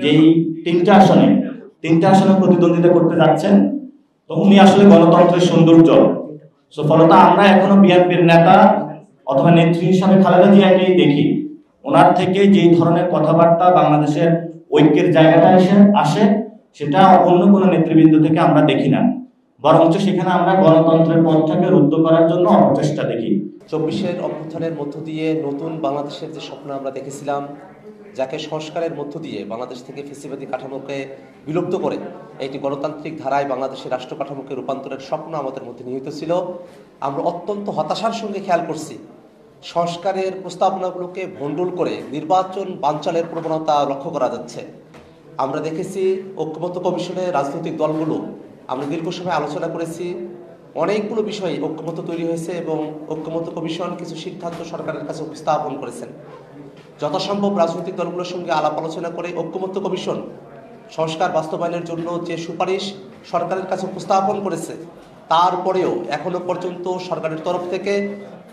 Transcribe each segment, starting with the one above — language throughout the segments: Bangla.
যেই তিনটা আসনে প্রতিদ্বন্দ্বিতা করতে যাচ্ছেন, তো উনি আসলে গণতন্ত্রের সৌন্দর্য। সো ফলত আমরা এখনো বিএনপির নেতা অথবা নেত্রী হিসাবে খালেদা জিয়াকেই দেখি। ওনার থেকে যেই ধরনের কথাবার্তা বাংলাদেশের ঐক্যের জায়গাটা আসে সেটা অন্য কোনো নেতৃবৃন্দ থেকে আমরা দেখি না, বরঞ্চ সেখানে আমরা গণতন্ত্রের পথটাকে রুদ্ধ করার জন্য অপচেষ্টা দেখি। 24-এর অভ্যুত্থানের মধ্য দিয়ে নতুন বাংলাদেশের যে স্বপ্ন আমরা দেখেছিলাম, যাকে সংস্কারের মধ্য দিয়ে বাংলাদেশ থেকে ফ্যাসিবাদী কাঠামোকে বিলুপ্ত করে একটি গণতান্ত্রিক ধারায় বাংলাদেশের রাষ্ট্র কাঠামোকে রূপান্তরের স্বপ্ন আমাদের মধ্যে নিহিত ছিল। আমরা অত্যন্ত হতাশার সঙ্গে খেয়াল করছি সংস্কারের প্রস্তাবনাগুলোকে ভণ্ডুল করে নির্বাচন বানচালের প্রবণতা লক্ষ্য করা যাচ্ছে। আমরা দেখেছি ঐক্যমত্য কমিশনে রাজনৈতিক দলগুলো, আমরা দীর্ঘ সময় আলোচনা করেছি, অনেকগুলো বিষয়ে ঐক্যমত্য তৈরি হয়েছে এবং ঐক্যমত্য কমিশন কিছু সিদ্ধান্ত সরকারের কাছে উপস্থাপন করেছেন। যথাসম্ভব রাজনৈতিক দলগুলোর সঙ্গে আলাপ আলোচনা করে ঐক্যমত্য কমিশন সংস্কার বাস্তবায়নের জন্য যে সুপারিশ সরকারের কাছে উপস্থাপন করেছে, তারপরেও এখনো পর্যন্ত সরকারের তরফ থেকে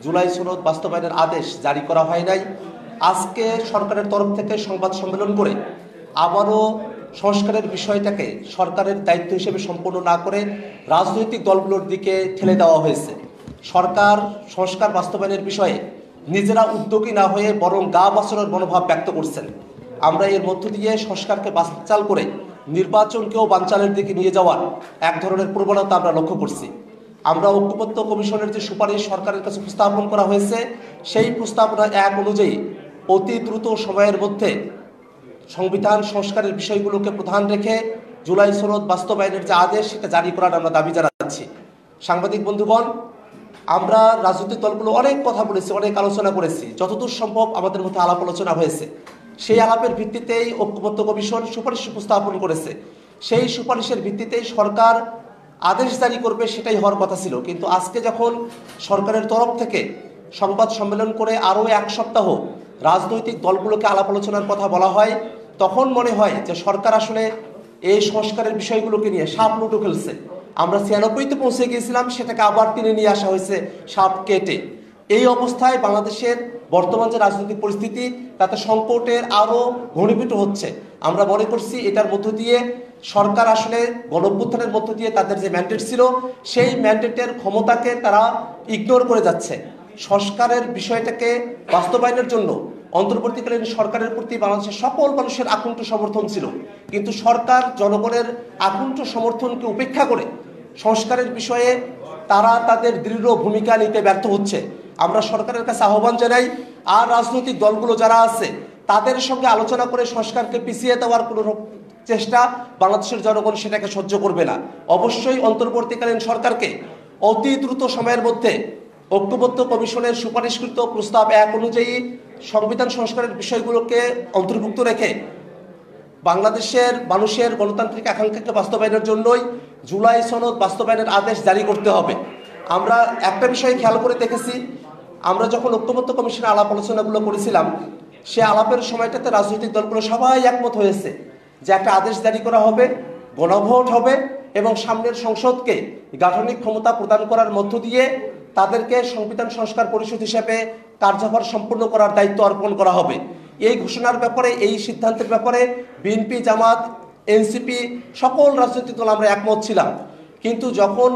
জুলাই সনদ বাস্তবায়নের আদেশ জারি করা হয় নাই। আজকে সরকারের তরফ থেকে সংবাদ সম্মেলন করে আবারও সংস্কারের বিষয়টাকে সরকারের দায়িত্ব হিসেবে সম্পন্ন না করে রাজনৈতিক দলগুলোর দিকে ঠেলে দেওয়া হয়েছে। সরকার সংস্কার বাস্তবায়নের বিষয়ে নিজেরা উদ্যোগী না হয়ে বরং গা বাঁচানোর মনোভাব ব্যক্ত করছেন। আমরা এর মধ্য দিয়ে সংস্কারকে বানচাল করে নির্বাচনকেও বানচালের দিকে নিয়ে যাওয়ার এক ধরনের প্রবণতা আমরা লক্ষ্য করছি। আমরা ঐক্যমত্য কমিশনের যে সুপারিশ সরকারের কাছে উপস্থাপন করা হয়েছে, সেই প্রস্তাবনা এক অনুযায়ী অতি দ্রুত সময়ের মধ্যে সংবিধান সংস্কারের বিষয়গুলোকে প্রধান রেখে জুলাই সনদ বাস্তবায়নের যে আদেশ সেটা জারি করার আমরা দাবি জানাচ্ছি। সাংবাদিক বন্ধুগণ, আমরা রাজনৈতিক দলগুলো অনেক কথা বলেছি, অনেক আলোচনা করেছি, যতদূর সম্ভব আমাদের মধ্যে আলাপ আলোচনা হয়েছে। সেই আলাপের ভিত্তিতেই ঐক্যমত্য কমিশন সুপারিশ উপস্থাপন করেছে। সেই সুপারিশের ভিত্তিতেই সরকার আদেশ জারি করবে, সেটাই হওয়ার কথা ছিল। কিন্তু আজকে যখন সরকারের তরফ থেকে সংবাদ সম্মেলন করে আরও এক সপ্তাহ রাজনৈতিক দলগুলোকে আলাপ আলোচনার কথা বলা হয়, তখন মনে হয় যে সরকার আসলে এই সংস্কারের বিষয়গুলোকে নিয়ে সাপ লুটো খেলছে। আমরা 96-তে পৌঁছে গিয়েছিলাম, সেটাকে আবার টেনে নিয়ে আসা হয়েছে সাপ কেটে। এই অবস্থায় বাংলাদেশের বর্তমান যে রাজনৈতিক পরিস্থিতি, তাতে সংকটের আরও ঘনীভূত হচ্ছে। আমরা মনে করছি এটার মধ্য দিয়ে সরকার আসলে গণঅভ্যুত্থানের মধ্য দিয়ে তাদের যে ম্যান্ডেট ছিল, সেই ম্যান্ডেটের ক্ষমতাকে তারা ইগনোর করে যাচ্ছে। সংস্কারের বিষয়টাকে বাস্তবায়নের জন্য অন্তর্বর্তীকালীন সরকারের প্রতি বাংলাদেশের সকল মানুষের আকুণ্ঠ সমর্থন ছিল, কিন্তু সরকার জনগণের আকুণ্ঠ সমর্থনকে উপেক্ষা করে সংস্কারের বিষয়ে তারা তাদের দৃঢ় ভূমিকা নিতে ব্যর্থ হচ্ছে। আমরা সরকারের কাছে আহ্বান জানাই, আর রাজনৈতিক দলগুলো যারা আছে তাদের সঙ্গে আলোচনা করে সংস্কারকে পিছিয়ে দেওয়ার কোনো চেষ্টা বাংলাদেশের জনগণ সেটাকে সহ্য করবে না। অবশ্যই অন্তর্বর্তীকালীন সরকারকে অতি দ্রুত সময়ের মধ্যে ঐক্যমত্য কমিশনের সুপারিশকৃত প্রস্তাব 1 অনুযায়ী সংবিধান সংস্কারের বিষয়গুলোকে অন্তর্ভুক্ত রেখে বাংলাদেশের মানুষের গণতান্ত্রিক আকাঙ্ক্ষাকে বাস্তবায়নের জন্যই জুলাই সনদ বাস্তবায়নের আদেশ জারি করতে হবে। আমরা একটা বিষয় খেয়াল করে দেখেছি, আমরা যখন ঐক্যমত্য কমিশনের আলাপ আলোচনাগুলো করেছিলাম, সে আলাপের সময়টাতে রাজনৈতিক দলগুলো সবাই একমত হয়েছে যে একটা আদেশ জারি করা হবে, গণভোট হবে এবং সামনের সংসদকে গাঠনিক ক্ষমতা প্রদান করার মধ্য দিয়ে তাদেরকে সংবিধান সংস্কার পরিষদ হিসেবে কার্যভার সম্পূর্ণ করার দায়িত্ব অর্পণ করা হবে। এই ঘোষণার ব্যাপারে, এই সিদ্ধান্তের ব্যাপারে বিএনপি, জামাত, এনসিপি সকল রাজনৈতিক দল আমরা একমত ছিলাম। কিন্তু যখন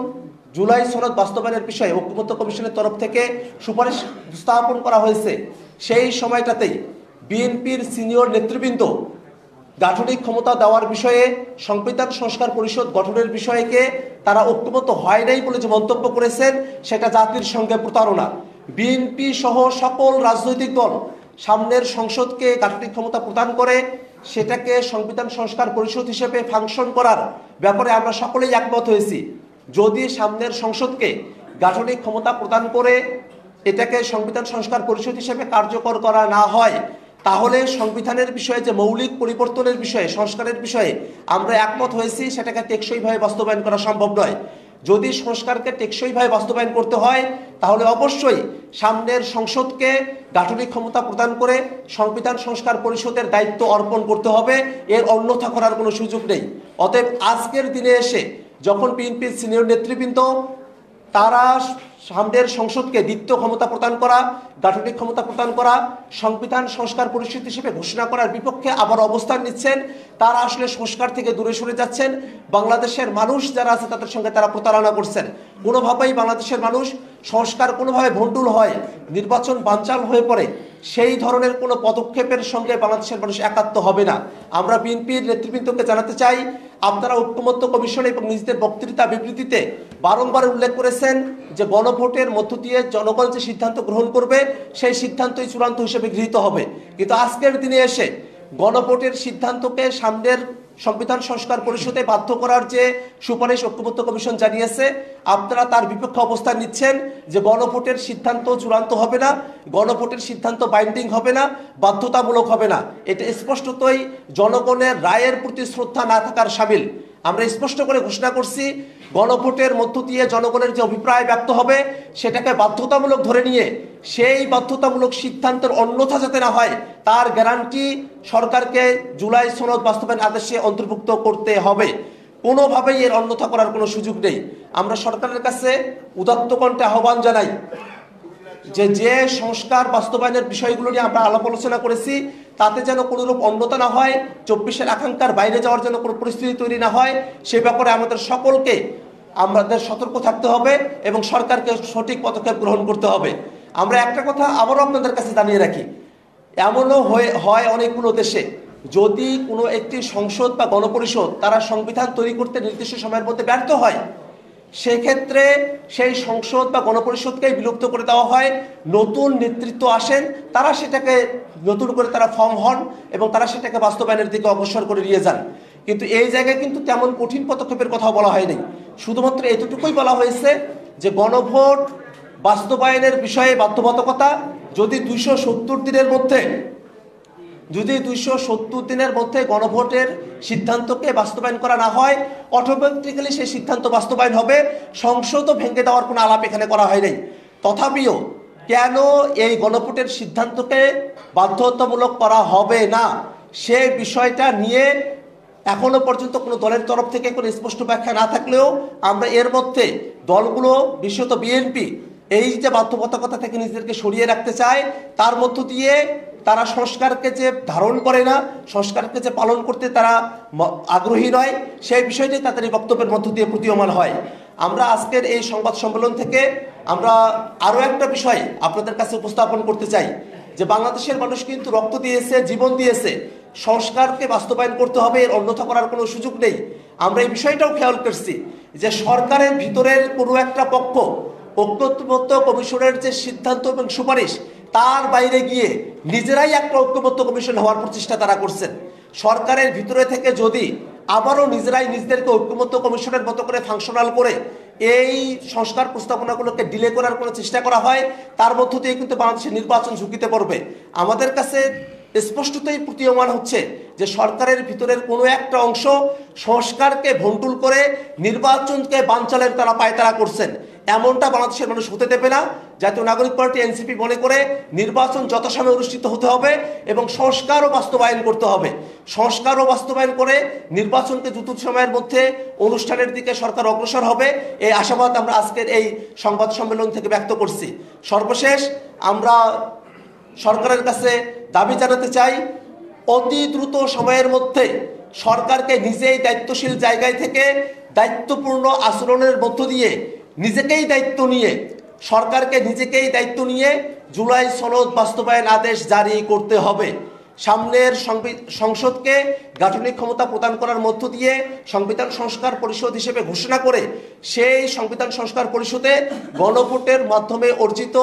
জুলাই সনদ বাস্তবায়নের বিষয়ে ঐক্যমত্য কমিশনের তরফ থেকে সুপারিশ উপস্থাপন করা হয়েছে, সেই সময়টাতেই বিএনপির সিনিয়র নেতৃবৃন্দ গাঠনিক ক্ষমতা দেওয়ার বিষয়ে সংবিধান সংস্কার পরিষদ গঠনের বিষয়কে তারা ঐক্যমত্য হয় নাই বলে যে মন্তব্য করেছেন, সেটা জাতির সঙ্গে প্রতারণা। বিএনপি সহ সকল রাজনৈতিক দল সামনের সংসদকে গাঠনিক ক্ষমতা প্রদান করে সেটাকে সংবিধান সংস্কার পরিষদ হিসেবে ফাংশন করার ব্যাপারে আমরা সকলেই একমত হয়েছি। যদি সামনের সংসদকে গাঠনিক ক্ষমতা প্রদান করে এটাকে সংবিধান সংস্কার পরিষদ হিসেবে কার্যকর করা না হয়, তাহলে সংবিধানের বিষয়ে যে মৌলিক পরিবর্তনের বিষয়ে, সংস্কারের বিষয়ে আমরা একমত হয়েছি, সেটাকে টেকসইভাবে বাস্তবায়ন করা সম্ভব নয়। যদি সংস্কারকে টেকসইভাবে বাস্তবায়ন করতে হয়, তাহলে অবশ্যই সামনের সংসদকে গাঠনিক ক্ষমতা প্রদান করে সংবিধান সংস্কার পরিষদের দায়িত্ব অর্পণ করতে হবে, এর অন্যথা করার কোনো সুযোগ নেই। অতএব আজকের দিনে এসে যখন বিএনপির সিনিয়র নেতৃবৃন্দ তারা সামনের সংসদকে দ্বিতীয় ক্ষমতা প্রদান করা, গাঠনিক ক্ষমতা প্রদান করা, সংবিধান সংস্কার পরিষদ হিসেবে ঘোষণা করার বিপক্ষে আবার অবস্থান নিচ্ছেন। তারা আসলে সংস্কার থেকে দূরে সরে যাচ্ছেন। বাংলাদেশের মানুষ যারা আছে তাদের সঙ্গে তারা প্রতারণা করছেন। কোনোভাবেই বাংলাদেশের মানুষ সংস্কার কোনোভাবে ভণ্ডুল হয়, নির্বাচন বানচাল হয়ে পড়ে, সেই ধরনের কোনো পদক্ষেপের সঙ্গে বাংলাদেশের মানুষ একাত্ম হবে না। আমরা বিএনপির নেতৃবৃন্দকে জানাতে চাই, আপনারা ঐক্যমত্য কমিশন এবং নিজেদের বক্তৃতা বিবৃতিতে বারংবার উল্লেখ করেছেন যে গণভোটের মধ্য দিয়ে জনগণ যে সিদ্ধান্ত গ্রহণ করবে সেই সিদ্ধান্তই চূড়ান্ত হিসেবে গৃহীত হবে। কিন্তু আজকের দিনে এসে গণভোটের সিদ্ধান্তকে সামনের সংবিধান সংস্কার পরিষদে বাধ্য করার যে সুপারিশ ঐক্যমত্য কমিশন জানিয়েছে, আপনারা তার বিপক্ষে অবস্থান নিচ্ছেন যে গণভোটের সিদ্ধান্ত চূড়ান্ত হবে না, গণভোটের সিদ্ধান্ত বাইন্ডিং হবে না, বাধ্যতামূলক হবে না। এটা স্পষ্টতই জনগণের রায়ের প্রতি শ্রদ্ধা না থাকার শামিল। আমরা স্পষ্ট করে ঘোষণা করছি, গণভোটের মধ্য দিয়ে জনগণের যে অভিপ্রায় ব্যক্ত হবে সেটাকে বাধ্যতামূলক ধরে নিয়ে সেই বাধ্যতামূলক সিদ্ধান্তের অন্যথা যাতে না হয় তার গ্যারান্টি সরকারকে জুলাই সনদ বাস্তবায়ন আদেশে অন্তর্ভুক্ত করতে হবে। কোনোভাবেই এর অন্যথা করার কোনো সুযোগ নেই। আমরা সরকারের কাছে উদাত্ত কণ্ঠে আহ্বান জানাই যে সংস্কার বাস্তবায়নের বিষয়গুলো নিয়ে আমরা আলাপ আলোচনা করেছি তাতে যেন কোনোরূপ অন্যতা না হয়, 24-এর আকাঙ্ক্ষার বাইরে যাওয়ার জন্য কোনো পরিস্থিতি তৈরি না হয়, সে ব্যাপারে আমাদের সকলকে আমাদের সতর্ক থাকতে হবে এবং সরকারকে সঠিক পদক্ষেপ গ্রহণ করতে হবে। আমরা একটা কথা আবারও আপনাদের কাছে জানিয়ে রাখি, এমনও হয় অনেকগুলো দেশে যদি কোনো একটি সংসদ বা গণপরিষদ তারা সংবিধান তৈরি করতে নির্দিষ্ট সময়ের মধ্যে ব্যর্থ হয়, সেক্ষেত্রে সেই সংসদ বা গণপরিষদকে বিলুপ্ত করে দেওয়া হয়, নতুন নেতৃত্ব আসেন, তারা সেটাকে নতুন করে তারা ফর্ম হন এবং তারা সেটাকে বাস্তবায়নের দিকে অগ্রসর করে নিয়ে যান। কিন্তু এই জায়গায় কিন্তু তেমন কঠিন পদক্ষেপের কথা বলা হয়নি, শুধুমাত্র এতটুকুই বলা হয়েছে যে গণভোট বাস্তবায়নের বিষয়ে বাধ্যবাধকতা যদি 270 দিনের মধ্যে গণভোটের সিদ্ধান্তকে বাস্তবায়ন করা না হয়, অটোমেটিক্যালি সেই সিদ্ধান্ত বাস্তবায়ন হবে। সংসদও ভেঙে দেওয়ার কোনো আলাপ এখানে করা হয় নাই। তথাপিও কেন এই গণভোটের সিদ্ধান্তকে বাধ্যতামূলক করা হবে না সে বিষয়টা নিয়ে এখনো পর্যন্ত কোনো দলের তরফ থেকে কোনো স্পষ্ট ব্যাখ্যা না থাকলেও আমরা এর মধ্যে দলগুলো, বিশেষত বিএনপি, এই যে বাধ্যবাধকতা থেকে নিজেদেরকে সরিয়ে রাখতে চায়, তার মধ্য দিয়ে তারা সংস্কারকে যে ধারণ করে না, সংস্কারকে যে পালন করতে তারা আগ্রহী নয়, সেই বিষয়টি তাদের এই বক্তব্যের মধ্য দিয়ে প্রতীয়মান হয়। আমরা আজকের এই সংবাদ সম্মেলন থেকে আমরা আরও একটা বিষয় আপনাদের কাছে উপস্থাপন করতে চাই যে বাংলাদেশের মানুষ কিন্তু রক্ত দিয়েছে, জীবন দিয়েছে, সংস্কারকে বাস্তবায়ন করতে হবে, এর অন্যথা করার কোনো সুযোগ নেই। আমরা এই বিষয়টাও খেয়াল করছি যে সরকারের ভিতরের কোনো একটা পক্ষ ঐক্যমত্য কমিশনের যে সিদ্ধান্ত এবং সুপারিশ তার বাইরে গিয়ে নিজেরাই একটা ঐক্যমত্য কমিশন হওয়ার প্রচেষ্টা তারা করছেন। সরকারের ভিতরে থেকে যদি আবারও নিজেরাই নিজেদেরকে ঐক্যমত্য কমিশনের মতো করে ফাংশনাল করে এই সংস্কার প্রস্তাবনাগুলোকে ডিলে করার কোনো চেষ্টা করা হয়, তার মধ্য দিয়ে কিন্তু বাংলাদেশের নির্বাচন ঝুঁকিতে পড়বে। আমাদের কাছে স্পষ্টতই প্রতীয়মান হচ্ছে যে সরকারের ভিতরের কোনো একটা অংশ সংস্কারকে ভণ্ডুল করে নির্বাচনকে বানচালের তারা পায়তারা করছেন। এমনটা বাংলাদেশের মানুষ হতে দেবে না। জাতীয় নাগরিক পার্টি এনসিপি মনে করে নির্বাচন যথাসময়ে অনুষ্ঠিত হতে হবে এবং সংস্কারও বাস্তবায়ন করতে হবে। সংস্কারও বাস্তবায়ন করে নির্বাচনকে দ্রুত সময়ের মধ্যে অনুষ্ঠানের দিকে সরকার অগ্রসর হবে, এই আশাবাদ আমরা আজকের এই সংবাদ সম্মেলন থেকে ব্যক্ত করছি। সর্বশেষ আমরা সরকারের কাছে দাবি জানাতে চাই, অতি দ্রুত সময়ের মধ্যে সরকারকে নিজেই দায়িত্বশীল জায়গায় থেকে দায়িত্বপূর্ণ আচরণের মধ্য দিয়ে নিজেকেই দায়িত্ব নিয়ে সরকারকে নিজেকেই দায়িত্ব নিয়ে জুলাই সনদ বাস্তবায়ন আদেশ জারি করতে হবে। সামনের সংসদকে গাঠনিক ক্ষমতা প্রদান করার মধ্য দিয়ে সংবিধান সংস্কার পরিষদ হিসেবে ঘোষণা করে সেই সংবিধান সংস্কার পরিষদে গণভোটের মাধ্যমে অর্জিত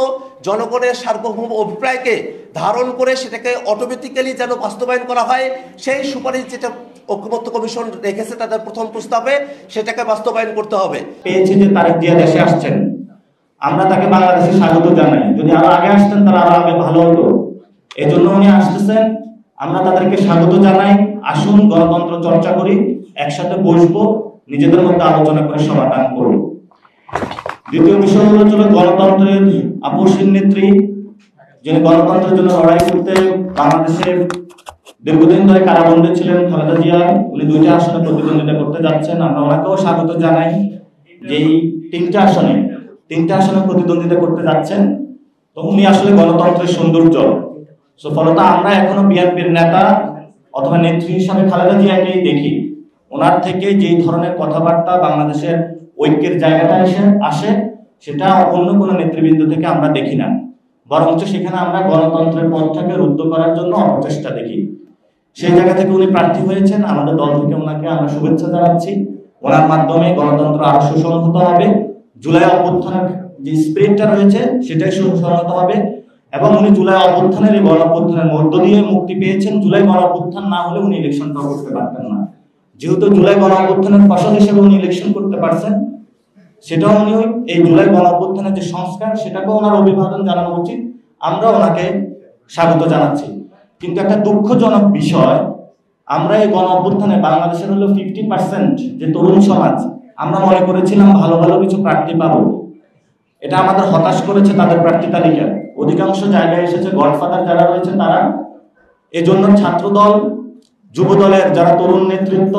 জনগণের সার্বভৌম অভিপ্রায়কে ধারণ করে সেটাকে অটোমেটিক্যালি যেন বাস্তবায়ন করা হয়, সেই সুপারিশ যেটা ঐক্যমত্য কমিশন রেখেছে তাদের প্রথম প্রস্তাবে, সেটাকে বাস্তবায়ন করতে হবে। পেয়েছি যে তারেক জিয়া দেশে আসছেন, আমরা তাকে বাংলাদেশে স্বাগত জানাই। যদি আরো আগে আসতেন তাহলে আরো আগে ভালো হতো। এজন্য উনি আসতেছেন, আমরা তাদেরকে স্বাগত জানাই। আসুন গণতন্ত্র চর্চা করি, একসাথে বসবো, নিজেদের মধ্যে আলোচনা করে সমাধান করব। দ্বিতীয় বিষয় হলো গণতন্ত্রের আপসীন নেত্রী, যিনি গণতন্ত্রের জন্য লড়াই করতে বাংলাদেশের দীর্ঘদিন ধরে কারাবন্দী ছিলেন, খালেদা জিয়া। উনি 2টা আসনে প্রতিদ্বন্দ্বিতা করতে যাচ্ছেন। আমরা ওনাকেও স্বাগত জানাই যে এই 3টা আসনে 3টে আসনে প্রতিদ্বন্দ্বিতা করতে যাচ্ছেন। তো উনি আসলে গণতন্ত্রের সৌন্দর্য। সো ফলত আমরা এখনো বিএনপির নেতা অথবা নেত্রী হিসাবে খালেদা জিয়াকেই দেখি। ওনার থেকে যেই ধরনের কথাবার্তা বাংলাদেশের ঐক্যের জায়গাটা আসে সেটা অন্য কোনো নেতৃবৃন্দ থেকে আমরা দেখি না, বরঞ্চ সেখানে আমরা গণতন্ত্রের পথটাকে রুদ্ধ করার জন্য অপচেষ্টা দেখি। সেই জায়গা থেকে উনি প্রার্থী হয়েছেন, আমাদের দল থেকে ওনাকে আমরা শুভেচ্ছা জানাচ্ছি। ওনার মাধ্যমে গণতন্ত্র আরো সুসংহত হবে, জুলাই অভ্যুত্থানের যে স্পিরিটটা রয়েছে সেটাই সুসংহত হবে এবং উনি জুলাই অভ্যুত্থানের এই গণ অভ্যুত্থানের মধ্য দিয়ে মুক্তি পেয়েছেন। জুলাই গণ অভ্যুত্থান না হলে উনি ইলেকশনটা করতে পারতেন না। যেহেতু জুলাই গণ অভ্যুত্থানের ফসল হিসেবে উনি ইলেকশন করতে পারছেন, সেটাও উনি এই জুলাই গণ অভ্যুত্থানের যে সংস্কার সেটাকেও ওনার অভিবাদন জানানো উচিত। আমরা ওনাকে স্বাগত জানাচ্ছি। কিন্তু একটা দুঃখজনক বিষয়, আমরা এই গণ অভ্যুত্থানে বাংলাদেশের হলো 50% যে তরুণ সমাজ, আমরা মনে করেছিলাম ভালো ভালো কিছু প্রার্থী পাবো। এটা আমাদের হতাশ করেছে তাদের প্রার্থী তালিকা। অধিকাংশ জায়গায় এসেছে গডফাদার যারা রয়েছে তারা। এজন্য ছাত্রদল, যুব দলের যারা তরুণ নেতৃত্ব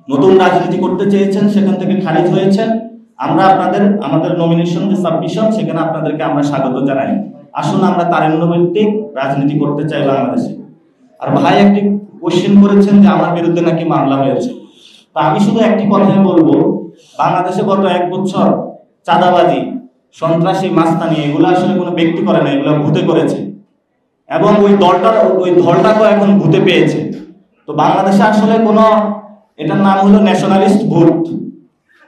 নতুন রাজনীতি করতে চেয়েছেন সেখান থেকে খারিজ হয়েছেন। আমরা আমাদের নমিনেশন যে সাবমিশন সেখানে আপনাদেরকে আমরা স্বাগত জানাই। আসুন আমরা তারুণ্যভিত্তিক রাজনীতি করতে চাই বাংলাদেশে। আর ভাই একটি কোশ্চেন করেছেন যে আমার বিরুদ্ধে নাকি মামলা হয়েছে। তা আমি শুধু একটি কথাই বলবো, বাংলাদেশে গত 1 বছর চাঁদাবাজি, সন্ত্রাসী, মাস্তানি এগুলো আসলে কোনো ব্যক্তি করে না, এগুলো ভূতে করেছে এবং ওই দলটাকেও এখন ভূতে পেয়েছে। তো বাংলাদেশে আসলে কোনো, এটার নাম হলো ন্যাশনালিস্ট ভূত।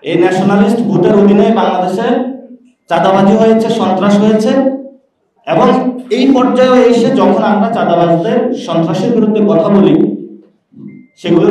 এই ন্যাশনালিস্ট ভূতের অধীনে বাংলাদেশে চাঁদাবাজি হয়েছে, সন্ত্রাস হয়েছে এবং এই পর্যায়ে এসে যখন আমরা চাঁদাবাজদের, সন্ত্রাসের বিরুদ্ধে কথা বলি সেগুলো